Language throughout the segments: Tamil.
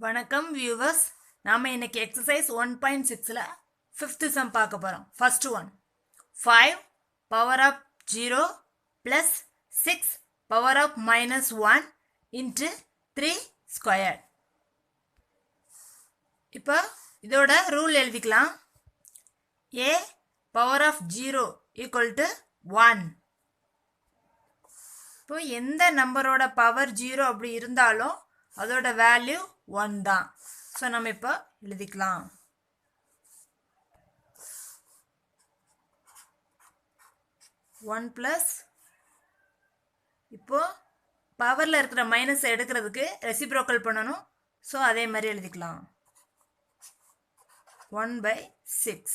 வணக்கம் வியூவர்ஸ். நாம இன்னைக்கு எக்ஸசைஸ் 1.6ல 5th சம் பார்க்க போறோம். First one 5 power of 0 plus 6 power of minus 1 into 3 square. இப்போ இதோட ரூல் எழுதிக்கலாம். a power of 0 equal to 1. இப்போ எந்த நம்பரோட பவர் 0 அப்படி இருந்தாலும் அதோட வேல்யூ 1 தான். ஸோ நம்ம இப்போ எழுதிக்கலாம். ஒன் ப்ளஸ் இப்போ பவரில் இருக்கிற மைனஸை எடுக்கிறதுக்கு ரெசிப்ரோக்கல் பண்ணணும். ஸோ அதே மாதிரி எழுதிக்கலாம். 1/6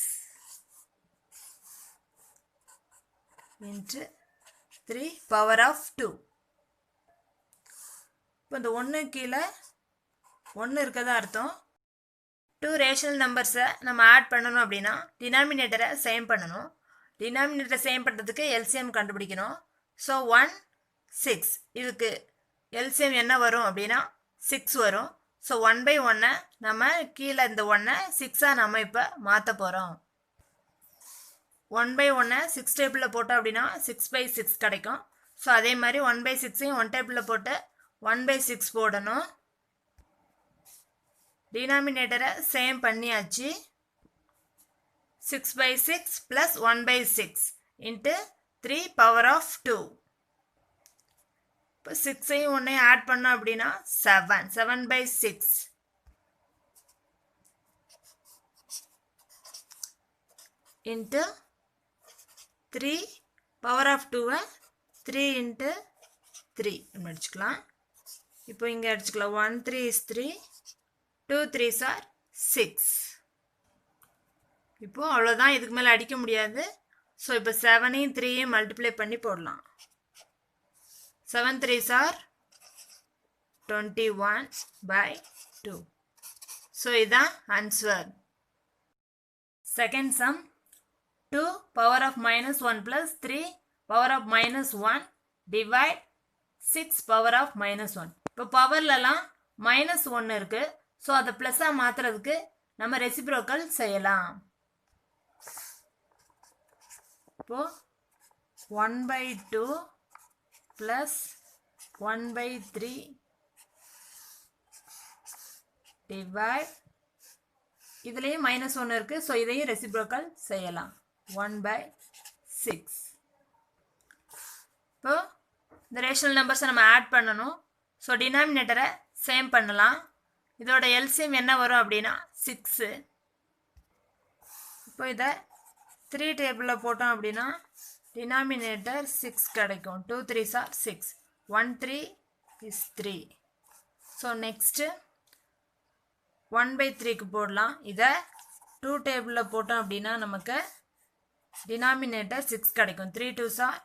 இன்ட்டு 3 பவர் ஆஃப் 2. இப்போ இந்த 1 கீழே 1 இருக்கிறதா அர்த்தம். 2 ரேஷனல் நம்பர்ஸை நம்ம ஆட் பண்ணணும் அப்படின்னா டினாமினேட்டரை சேம் பண்ணணும். டினாமினேட்டரை சேம் பண்ணுறதுக்கு எல்சிஎம் கண்டுபிடிக்கணும். ஸோ 1 6 இதுக்கு எல்சிஎம் என்ன வரும் அப்படின்னா 6 வரும். ஸோ 1/1 நம்ம கீழே இந்த 1 6ஆக நம்ம இப்போ மாற்ற போகிறோம். 1/1 6 டேபிளில் போட்டோம் அப்படின்னா 6/6 கிடைக்கும். ஸோ அதே மாதிரி 1/6ஐயும் 1 டேபிளில் போட்டு 1/6 போடணும். டினாமினேட்டரை சேம் பண்ணியாச்சு. 6/6 ப்ளஸ் 1/6 இன்ட்டு 3 பவர் ஆஃப் 2. இப்போ 6ஐயும் 1ஐயும் ஆட் பண்ணோம் அப்படின்னா 7/6 இன்ட்டு 3 பவர் ஆஃப் 2வை 3 இன்ட்டு 3 அடிச்சுக்கலாம். இப்போ இங்கே அடிச்சுக்கலாம். 1 3 is 3, 2 3s are 6. இப்போ அவ்வளோதான், இதுக்கு மேலே அடிக்க முடியாது. ஸோ இப்போ 7ஐயும் 3ஐயும் மல்டிப்ளை பண்ணி போடலாம். 7 3s are 21/2. ஸோ இதுதான் answer. Second sum 2 power of minus 1 plus 3 power of minus 1 divide 6 power of minus 1. இப்போ பவர்லலாம் -1 இருக்கு. ஸோ அதை ப்ளஸ்ஸாக மாற்றுறதுக்கு நம்ம ரெசிப்ரோக்கல் செய்யலாம். இப்போ 1/2 ப்ளஸ் 1/3 டிவைட் இதுலேயும் -1 இருக்கு. ஸோ இதையும் ரெசிப்ரோக்கல் செய்யலாம். 1/6. இப்போ இந்த ரேஷனல் நம்பர்ஸை நம்ம ஆட் பண்ணணும். ஸோ டினாமினேட்டரை சேம் பண்ணலாம். இதோட எல்சிஎம் என்ன வரும் அப்படின்னா 6. இப்போ இதை 3 டேபிளில் போட்டோம் அப்படின்னா டினாமினேட்டர் 6 கிடைக்கும். 2 3s are 6. 1 3 is 3. So next 1/3க்கு போடலாம். இதை 2 டேபிளில் போட்டோம் அப்படின்னா நமக்கு டினாமினேட்டர் 6 கிடைக்கும். 3 2s are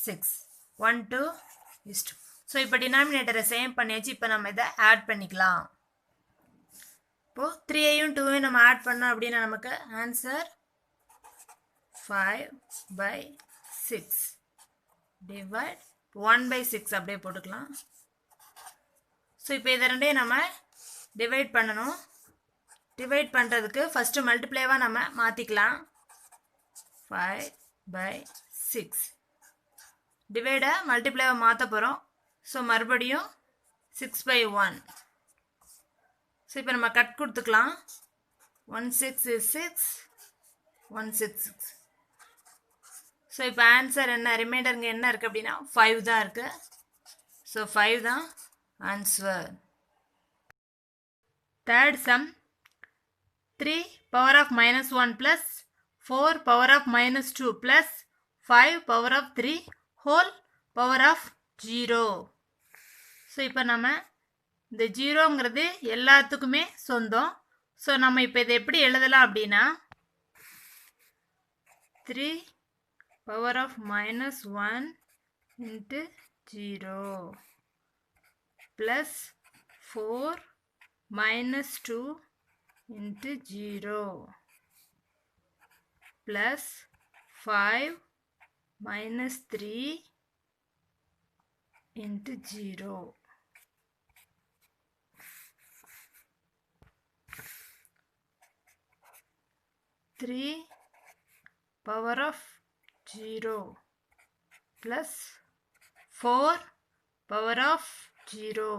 6. 1 2 is 2. ஸோ இப்போ டினாமினேட்டரை சேம் பண்ணியாச்சு. இப்போ நம்ம இதை ஆட் பண்ணிக்கலாம். இப்போது 3ஐயும் 2ஐயும் நம்ம ஆட் பண்ணோம் அப்படின்னா நமக்கு ஆன்சர் 5/6 டிவைட் 1/6 அப்படியே போட்டுக்கலாம். ஸோ இப்போ இதை ரெண்டையும் நம்ம டிவைட் பண்ணணும். டிவைட் பண்ணுறதுக்கு ஃபஸ்ட்டு மல்டிப்ளேவாக நம்ம மாற்றிக்கலாம். 5/6 டிவைடை மல்டிப்ளேவாக மாற்ற போகிறோம். ஸோ மறுபடியும் 6/1. ஸோ இப்போ நம்ம கட் கொடுத்துக்கலாம். 1 6 is 6, 1 6 6. ஸோ இப்போ ஆன்சர் என்ன, ரிமைண்டருங்க என்ன இருக்குது அப்படின்னா 5 தான் இருக்குது. ஸோ 5 தான் answer. Third sum 3 power of -1 plus 4 power of -2 plus 5 power of 3 whole power of 0. So இப்போ நம்ம இந்த 0ங்கிறது எல்லாத்துக்குமே சொந்தம். ஸோ நம்ம இப்போ இதை எப்படி எழுதலாம் அப்படின்னா 3 power of -1 into 0 plus 4 -2 into 0 plus 5 -3 into 0. 3 power of 0 plus 4 power of 0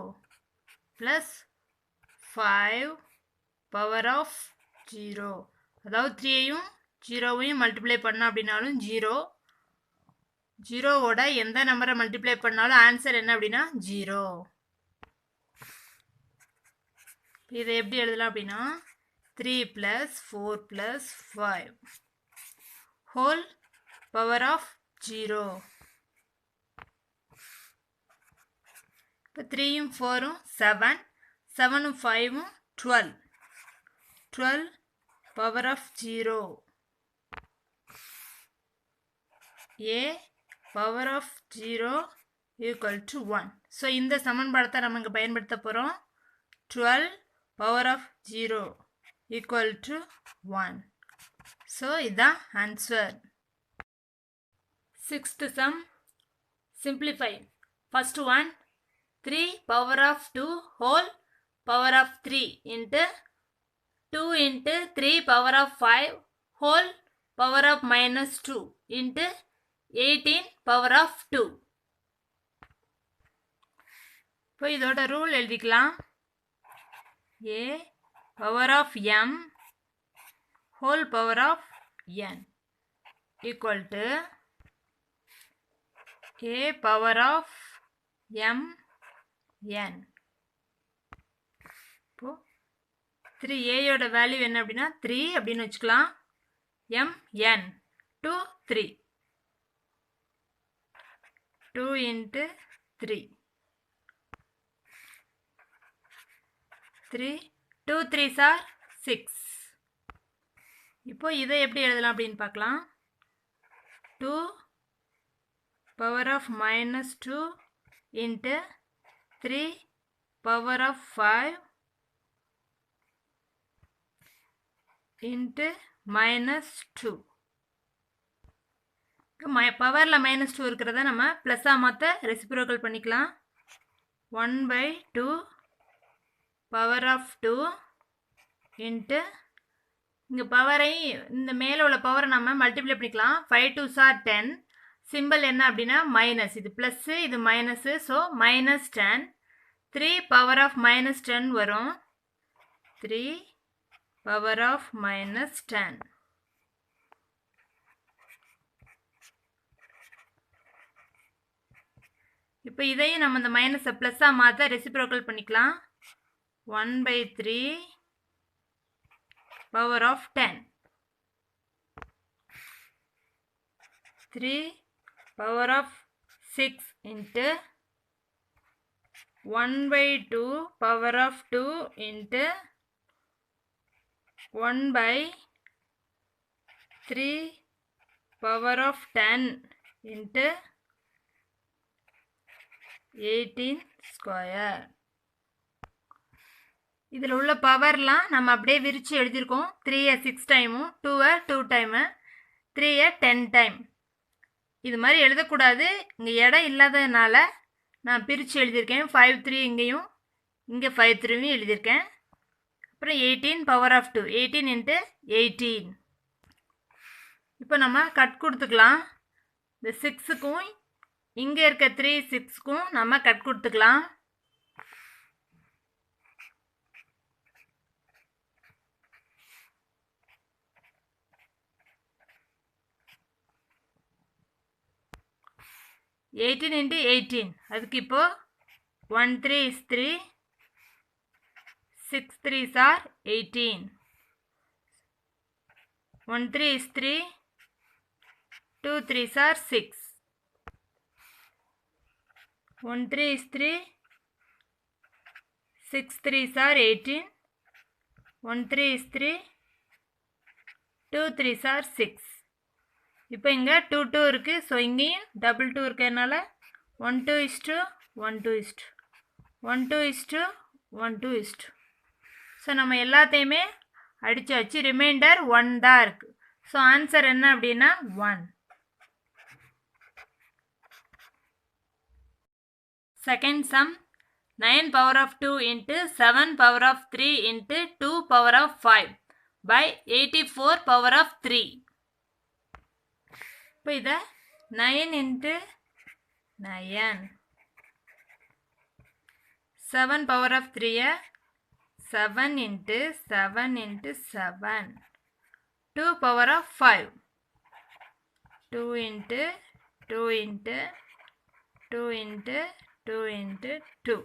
plus 5 power of 0. அதாவது 3ஐயும் 0வையும் மல்டிப்ளை பண்ணோம் அப்படின்னாலும் 0. 0வோட எந்த நம்பரை மல்டிப்ளை பண்ணாலும் ஆன்சர் என்ன அப்படின்னா 0. இதை எப்படி எழுதலாம் அப்படின்னா 3 plus 4 plus 5 whole power of 0. இப்போ 3யும் 4ம் 7, 7ம் 5ம் 12. 12 power of 0. A power of 0 equal to 1. So இந்த சமன்பாடத்தை நம்ம இங்கே பயன்படுத்த போகிறோம். 12 power of 0 equal to 1. So இதுதான் answer. 6th sum. Simplify. First one 3 power of 2 whole power of 3 into 2 into 3 power of 5 whole power of minus 2 into 18 power of 2. இப்போ இதோட ரூல் எழுதிக்கலாம். A power of m whole power of n equal to a power of m n. இப்போ 3a யோட வேல்யூ என்ன அப்படின்னா 3 அப்படின்னு வச்சுக்கலாம். m n 2 3 2 into 3 3 2 3s are 6. இப்போ இதை எப்படி எழுதலாம் அப்படின்னு பார்க்கலாம். 2 power of minus 2 into 3 power of 5 into minus 2. பவரில் மைனஸ் 2 இருக்கிறத நம்ம ப்ளஸ்ஸாக மாற்ற ரெசிப்ரோக்கல் பண்ணிக்கலாம். 1/2 power of 2 into இங்கே பவரை இந்த மேலே உள்ள பவரை நம்ம மல்டிப்ளை பண்ணிக்கலாம். 5 2s are 10. சிம்பிள் என்ன அப்படின்னா மைனஸ், இது ப்ளஸ்ஸு இது minus, so minus 10. 3 power of minus 10 வரும். 3 power of minus 10. இப்போ இதையும் நம்ம இந்த மைனஸை ப்ளஸ்ஸாக மாற்ற ரெசிப்ரோக்கல் பண்ணிக்கலாம். 1/3 power of 10. 3 power of 6 into 1/2 power of 2 into 1/3 power of 10 into 18 square. இதில் உள்ள பவர்லாம் நம்ம அப்படியே விரித்து எழுதியிருக்கோம். 3 6 டைமும், 2 2 டைமு, 3 10 டைம். இது மாதிரி எழுதக்கூடாது. இங்கே இடம் இல்லாததுனால நான் பிரித்து எழுதியிருக்கேன். 5 3 இங்கேயும், இங்கே 5 3யும் எழுதியிருக்கேன். அப்புறம் 18 power of 2, 18 into 18. இப்போ நம்ம கட் கொடுத்துக்கலாம். இந்த 6க்கும் இங்கே இருக்க 3 6க்கும் நம்ம கட் கொடுத்துக்கலாம். எயிட்டீன் into 18, அதுக்கு இப்போ 1 3 is 3, 6 3s are 18. 1 3 is 3, 2 3s are 6. 1 3 is 3, 6 3s are 18. 1 3 is 3, 2 3s are 6. இப்போ இங்கே 2 2 இருக்குது. ஸோ இங்கேயும் டபுள் 2 இருக்கிறதுனால 1 2 is 2 1 2 is 2 1 2 is 2 1 2 is 2. So நம்ம எல்லாத்தையுமே அடித்தாச்சு. ரிமைண்டர் 1 தான் இருக்குது. ஸோ ஆன்சர் என்ன அப்படின்னா 1. Second sum 9 power of 2 into 7 power of 3 into 2 power of 5 by 84 power of 3. இப்போ இதை 9 into 9. 7 power of 3 7 into 7 into 7. 2 power of 5. 2 into 2 into 2 into 2 into 2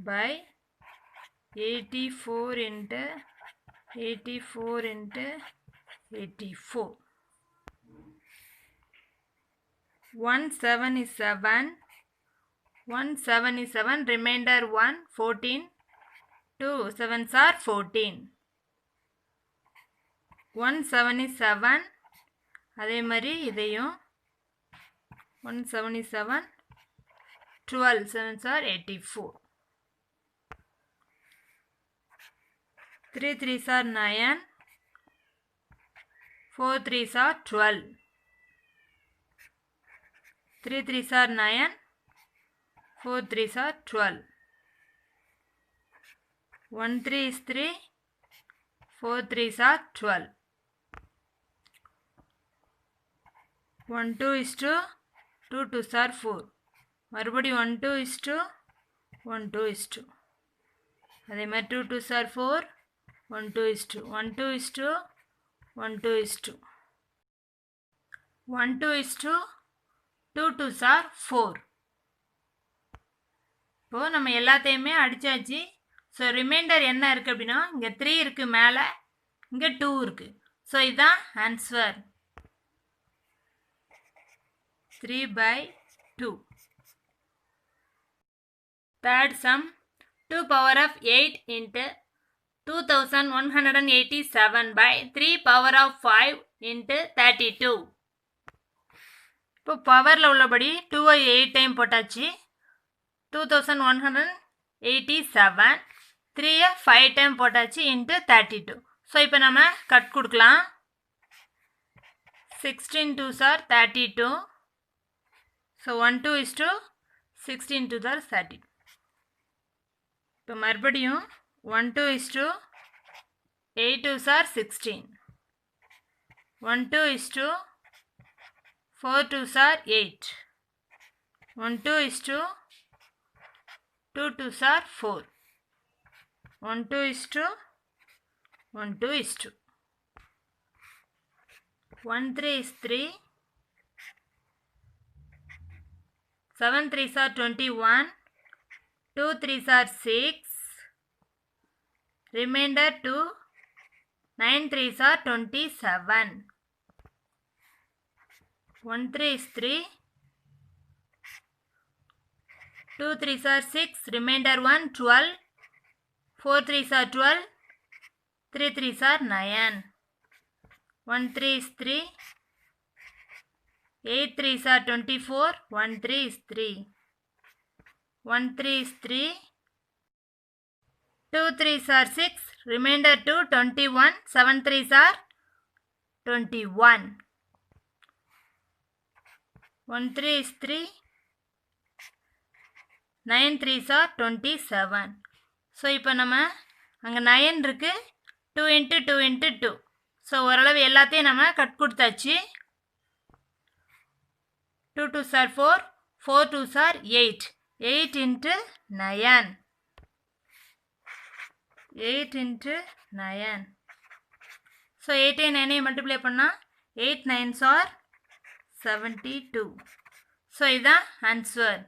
by 84 into 84 into 84. 1 7 is 7. 1 7 is 7. Remainder 1 14. 2 7s are 14. 1 7 is 7. அதே மாதிரி இதையும் 1 7 is 7. 12 7s are 84. 3 3s are 9. 4 3s are 12. 3 3s are 9. 4 3s are 12. 1 3 is 3. 4 3s are 12. 1 2 is 2. 2 2s are 4. மறுபடி 1 2 is 2. 1 2 is 2. அதே மாதிரி 2 2s are 4. 1 2 is 2. 1 2 is 2. 1 2 is 2. 1 2 is 2. 2 2s are 4. இப்போ நம்ம எல்லாத்தையுமே அடிச்சாச்சு. ஸோ ரிமைண்டர் என்ன இருக்குது அப்படின்னா இங்கே 3 இருக்குது மேலே, இங்கே 2 இருக்குது. ஸோ இதுதான் answer. 3 by 2. Third sum. 2 power of 8 into 2187 by 3 power of 5 into 32. இப்போ பவரில் உள்ளபடி 2ஐ 8 டைம் போட்டாச்சு. 2187. 3ஐ 5 டைம் போட்டாச்சு into 32. ஸோ இப்போ நம்ம கட் கொடுக்கலாம். 16 2s are 32. So 1 2 is 2. 16 2s are 30. இப்போ மறுபடியும் 1 2 is 2. 8 2s are 16. 1 2 is 2. 4 2s are 8. 1 2 is 2. 2 2s are 4. 1 2 is 2. 1 2 is 2. 1 3 is 3. 7 3s are 21. 2 3s are 6. Remainder 2. 9 3s are 27. 1 3 is 3. 2 3s are 6. Remainder 1 12. 4 3s are 12. 3 3s are 9. 1 3 is 3. 8 3s are 24. 1 3 is 3. 1 3 is 3. 2 3s are 6. Remainder 2 21. 7 3s are 21. 1 3 is 3. 9 3s are 27. So இப்போ நம்ம அங்கே 9 இருக்குது. 2 into 2 into 2. ஸோ ஓரளவு எல்லாத்தையும் நம்ம கட் கொடுத்தாச்சு. 2 2s are 4. 4 2s are 8. 8 into 9. 8 into 9. So 8 9ஐயும் multiply பண்ணால் 8 9s are 72. ஸோ இதுதான் ஆன்சர்.